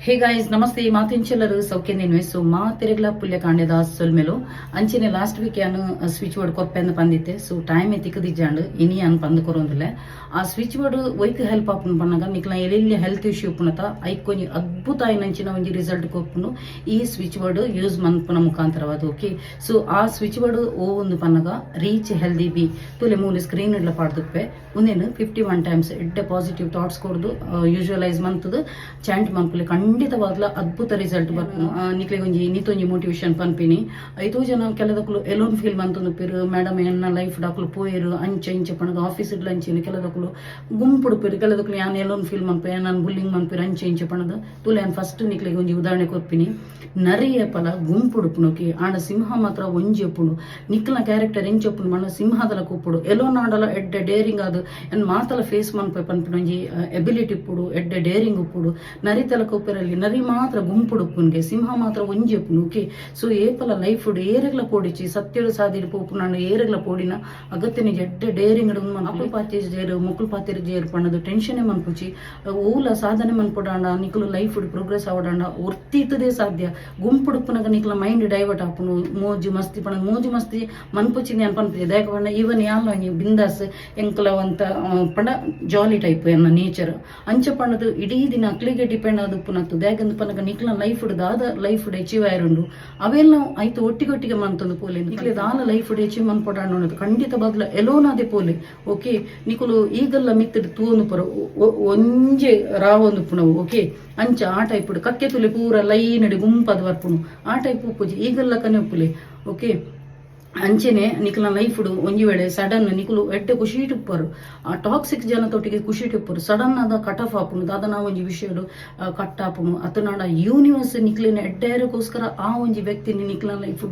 hey guys ನಮಸ್ತೆ ಮಾತಿಂಚೆಲ್ಲರು ಸೌಖ್ಯನೇನು so ಮಾತೆರೆಗ್ಲ ಪುಲ್ಯ ಕಾಂಡ್ಯದ ಸೊಲ್ಮೆಲು ಅಂಚೆನೆ ಲಾಸ್ಟ್ ವೀಕ್ ಯಾನು ಸ್ವಿಚ್ ಬೋರ್ಡ್ ಕೊಪ್ಪೆಂದು ಪಂದಿತ್ತೆ ಸೊ ಟೈಮ್ ತಿಕ್ಕದಿಜ್ಜಾಂಡು ಇನಿ ಅನ್ ಪಂದು ಕೊರೊಂದಿಲ್ಲ ಆ ಸ್ವಿಚ್ ಬೋರ್ಡ್ ಒಯ್ತು ಹೆಲ್ಪ್ ಆಪುನು ಪನ್ನಗ ನಿಕ್ಲ ಎಲ್ಲಿ ಹೆಲ್ತ್ ಇಶ್ಯೂ ಉಪ್ಪುನತ ಐಕೊಂಜಿ ಅದ್ಭುತ ಆಯ್ನಂಚಿನ ಒಂಜಿ ರಿಸಲ್ಟ್ ಕೊಪ್ಪುನು ಈ ಸ್ವಿಚ್ ಬೋರ್ಡ್ ಯೂಸ್ ಮನ್ಪುನ ಮುಖಾಂತರವಾದ ಓಕೆ ಸೊ ಆ ಸ್ವಿಚ್ ಬೋರ್ಡ್ ಓ ಒಂದು ಪನ್ನಗ ರೀಚ್ ಹೆಲ್ದಿ ಬಿ ತುಲೆ ಮೂಲೆ ಸ್ಕ್ರೀನ್ ಇಡ್ಲ ಪಾಡ್ದುಪ್ಪೆ ಒಂದೇನು 51 ಟೈಮ್ಸ್ ಎಡ್ಡೆ ಪಾಸಿಟಿವ್ ಥಾಟ್ಸ್ ಕೊಡ್ದು ಯೂಶುವಲೈಸ್ ಮಂತದ ಚಾಂಟ್ ಮನ್ಪುಲೆ ಖಂಡಿತವಾಗ್ಲ ಅದ್ಭುತ ರಿಸಲ್ಟ್ ಬರ್ಪುನು ನಿಕ್ಲೆಗ್ ಒಂಜಿ ನೀತೊಂಜಿ ಮೋಟಿವೇಶನ್ ಪನ್ಪಿನಿ ಐದು ಜನ ಕೆಲದಕ್ಕಲು ಎಲೋನ್ ಫೀಲ್ ಮಂತೊಂದುಪ್ಪೆರು ಮೇಡಮ್ ಎನ್ನ ಲೈಫ್ ಡಾಕ್ಲು ಪೋಯರು ಅಂಚೆ ಇಂಚೆ ಪಣಗ ಆಫೀಸ್ ಲಂಚಿನ ಕೆಲದಕ್ಕಲು ಗುಂಪುಡುಪ್ಪೆರು ಕೆಲದಕ್ಕಲು ಯಾನ್ ಎಲೋನ್ ಫೀಲ್ ಮನ್ಪೆ ನಾನು ಬುಲ್ಲಿಂಗ್ ಮನ್ಪೆರು ಅಂಚೆ ಇಂಚೆ ಪಣದ ತುಲೆ ನಾನು ಫಸ್ಟ್ ನಿಕ್ಲೆಗ್ ಒಂಜಿ ಉದಾಹರಣೆ ಕೊಪ್ಪಿನಿ ನರಿಯ ಪಲ ಗುಂಪುಡುಪ್ಪುನೋಕಿ ಆಂಡ ಸಿಂಹ ಮಾತ್ರ ಒಂಜಿ ಒಪ್ಪುಡು ನಿಕ್ಲ ಕ್ಯಾರೆಕ್ಟರ್ ಎಂಚೆ ಒಪ್ಪುನು ಮಣ್ಣ ಸಿಂಹದಲ ಕೊಪ್ಪುಡು ಎಲೋನ್ ಆಂಡಲ ಎಡ್ಡೆ ಡೇರಿಂಗ್ ಅದು ಎನ್ ಮಾತಲ ಫೇಸ್ ಮನ್ಪೆ ಪನ್ಪಿನ ಒಂಜಿ ಎಬಿಲಿಟಿ ಇಪ್ಪುಡು ಎಡ್ಡೆ ಡೇರಿಂಗ್ ಉಪ್ಪುಡು ನರಿ ತಲ ಕೊಪ್ಪರಲ್ಲಿ ನರಿ ಮಾತ್ರ ಗುಂಪುಡುಪ್ಪುನ್ಗೆ ಸಿಂಹ ಮಾತ್ರ ಒಂಜಿ ಒಪ್ಪುನು ಓಕೆ ಸೊ ಏಪಲ ಲೈಫ್ ಏರೆಗ್ಲ ಪೋಡಿಚಿ ಸತ್ಯಡು ಸಾದಿರು ಪೋಪು ನಾನು ಏರೆಗ್ಲ ಪೋಡಿನ ಅಗತ್ಯನಿ ಎಡ್ಡೆ ಡೇರಿಂಗ್ ಮಕ್ಕಳು ಪಾತಿ ಜೇರು ಮುಕ್ಕಳು ಪಾತಿರು ಜೇರು ಪಣ್ಣದು ಟೆನ್ಷನ್ ಮನ್ಪುಚಿ ಊಲ ಸಾಧನೆ ಮನ್ಪುಡಾಂಡ ನಿಕ್ಲು ಲೈಫ್ ಪ್ರೋಗ್ರೆಸ್ ಆವಡಾಂಡ ಒರ್ತೀತದೇ ಸಾಧ್ಯ ಗುಂಪುಡುಪ್ಪುನಗ ನಿಕ್ಲ ಮೈಂಡ್ ಡೈವರ್ಟ್ ಆಪುನು ಮೋಜು ಮಸ್ತಿ ಪಣ ಮೋಜು ಮಸ್ತಿ ಮನ್ಪುಚಿನಿ ಅನ್ಪನ್ಪು ದಾಯಕ ಪಂಡ ಈವನ್ ಯಾಲ ಬಿಂದಾಸ್ ಎಂಕಲವಂತ ಪಂಡ ಜಾಲಿ ಟೈಪ್ ಎನ್ನ ನೇಚರ್ ಅಂಚ ಪಂಡದು ಇಡೀ ದಿನ ಅಕ್ಲಿಗೆ ಡಿಪೆಂಡ್ ಆದ ಉಪ್ಪುನತ್ತು ದಾಯಕಂದು ಪನಗ ನಿಕ್ಲ ಲೈಫ್ ದಾದ ಲೈಫ್ ಅಚೀವ್ ಆಯ್ರುಂಡು ಅವೆಲ್ಲ ಆಯ್ತು ಒಟ್ಟಿಗೊಟ್ಟಿಗೆ ಮಂತಂದು ಪೋಲೆ ನಿಕ್ಲೆ ದಾಲ ಲೈಫ್ ಅಚೀವ್ ಮನ್ಪೊಡಾಂಡು ಅನ್ನೋದು ಖಂಡಿತ ಬದ್ಲ ಎಲೋನಾದೆ ಪೋಲೆ ಓಕೆ ನಿಕುಲು ಈಗಲ್ಲ ಮಿತ್ತಡು ತೂನು ಪರ ಒಂಜೆ ರಾವೊಂದು ಪುಣವು ಓಕೆ ಅಂಚ ಆ ಟೈಪ್ ಕಕ್ಕೆ ತುಲೆ ಪೂರ ಲೈನ್ ಅಡಿ ಗುಂಪದ ಬರ್ಪುನು ಆ ಟೈಪ್ ಉಪ್ಪುಜಿ ಈಗಲ್ಲ ಕನೆ ಉಪ್ಪುಲೆ ಓಕೆ ಅಂಚೆನೆ ನಿಕ್ಲ ಲೈಫ್ ಒಂಜಿ ವೇಳೆ ಸಡನ್ ನಿಕುಲು ಎಡ್ಡೆ ಖುಷಿ ಟಿಪ್ಪರು ಆ ಟಾಕ್ಸಿಕ್ ಜನತೊಟ್ಟಿಗೆ ಖುಷಿ ಟಿಪ್ಪರು ಸಡನ್ ಆದ ಕಟ್ ಆಫ್ ಆಪುನು ದಾದನ ಒಂಜಿ ವಿಷಯಡು ಕಟ್ ಆಪುನು ಅತನಾಡ ಯೂನಿವರ್ಸ್ ನಿಕ್ಲಿನ ಎಡ್ಡೇರಕ್ಕೋಸ್ಕರ ಆ ಒಂಜಿ ವ್ಯಕ್ತಿ ನಿಕ್ಲ ಲೈಫ್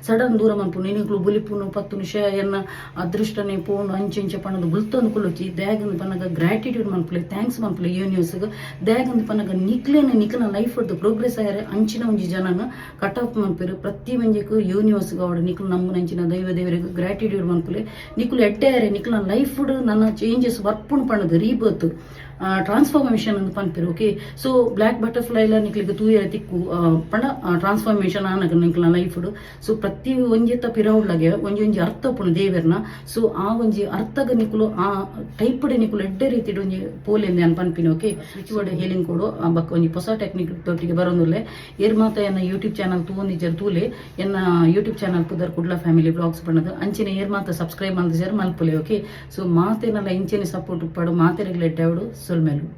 ಸಡನ್ ದೂರ ಮನ್ಪುನು ನಿಕ್ಲು ಬುಲಿಪುನು ಪತ್ತು ನಿಮಿಷ ಎನ್ನ ಅದೃಷ್ಟನೆ ಪೋನು ಅಂಚೆ ಪಣದು ಬುಲ್ತೊಂದು ಕುಲುಚಿ ದ್ಯಾಗಂದು ಪನಗ ಗ್ರಾಟಿಟ್ಯೂಡ್ ಮನ್ಪುಲೆ ಥ್ಯಾಂಕ್ಸ್ ಮನ್ಪುಲೆ ಯೂನಿವರ್ಸ್ಗೆ ದ್ಯಾಗಂದು ಪನಗ ನಿಕ್ಲ ಲೈಫ್ ಪ್ರೋಗ್ರೆಸ್ ಆಯ್ರೆ ಅಂಚಿನ ಒಂಜಿ ಜನನ ಕಟ್ ಆಫ್ ಮನ್ಪೇರು ಪ್ರತಿ ಮಂಜಕ್ಕೂ ಯೂನಿವರ್ಸ್ಗೆ ಅವಡ ನಿಕ್ಲು ನಮ್ಮ ದೈವ ದೇವರಿಗೆ ಗ್ರಾಟಿಟ್ಯೂಡ್ ಮನ್ಪುಲೆ ನಿಕ್ಲು ಎಡ್ಡೆಯಾರೆ ನಿಕ್ಲ ಲೈಫ್ ನನ್ನ ಚೇಂಜಸ್ ವರ್ಪುಣ್ ಪಣ್ಣದು ರೀಬರ್ತ್ ಟ್ರಾನ್ಸ್ಫಾರ್ಮೇಶನ್ ಅಂತ ಪನ್ಪೇರು ಓಕೆ ಸೊ ಬ್ಲ್ಯಾಕ್ ಬಟರ್ಫ್ಲೈ ಎಲ್ಲ ನಿಕ್ಲಿಗೆ ತೂಯರ ತಿಕ್ಕು ಪಂಡ ಟ್ರಾನ್ಸ್ಫಾರ್ಮೇಶನ್ ಆನಗ ನಿಕ್ಲ ಲೈಫ್ ಸೊ ಪ್ರತಿ ಒಂಜೆತ್ತ ಪಿರವುಡ್ಲಗೆ ಒಂಜಿ ಅರ್ಥ ಪುಣ ದೇವರ್ನ ಸೊ ಆ ಒಂಜಿ ಅರ್ಥಗ ನಿಕ್ಲು ಆ ಟೈಪ್ ನಿಕ್ಲು ಎಡ್ಡೆ ರೀತಿ ಒಂಜಿ ಪೋಲೆಂದೆ ಅನ್ ಪನ್ಪಿನಿ ಓಕೆ ಸ್ವಿಚ್ ಬೋರ್ಡ್ ಹೇಲಿಂಗ್ ಕೊಡು ಬಕ್ಕ ಒಂಜಿ ಹೊಸ ಟೆಕ್ನಿಕ್ ತೊಟ್ಟಿಗೆ ಬರೋದಿಲ್ಲ ಏರ್ ಮಾತ ಎನ್ನ ಯೂಟ್ಯೂಬ್ ಚಾನಲ್ ತೂಂದಿಜರ್ ತೂಲೆ ಎನ್ನ ಯೂಟ್ಯೂಬ್ ಚಾನಲ್ ಪುದರ್ ಕುಡ್ಲ ಫ್ಯಾಮಿಲಿ ಬ್ಲಾಗ್ಸ್ ಪಣ್ಣದು ಅಂಚಿನ ಏರ್ ಮಾತ ಸಬ್ಸ್ಕ್ರೈಬ್ ಮಾಡಿದ್ರೆ ಮಲ್ಪುಲೆ ಓಕೆ ಸೊ ಮಾತೇನಲ್ಲ ಇಂಚಿನ ಸಪೋರ್ಟ್ ಪಡು ಮಾತೆರೆಗ್ಲ ಎಡ್ಡೆ ಸೊಲ್ಮೆಲು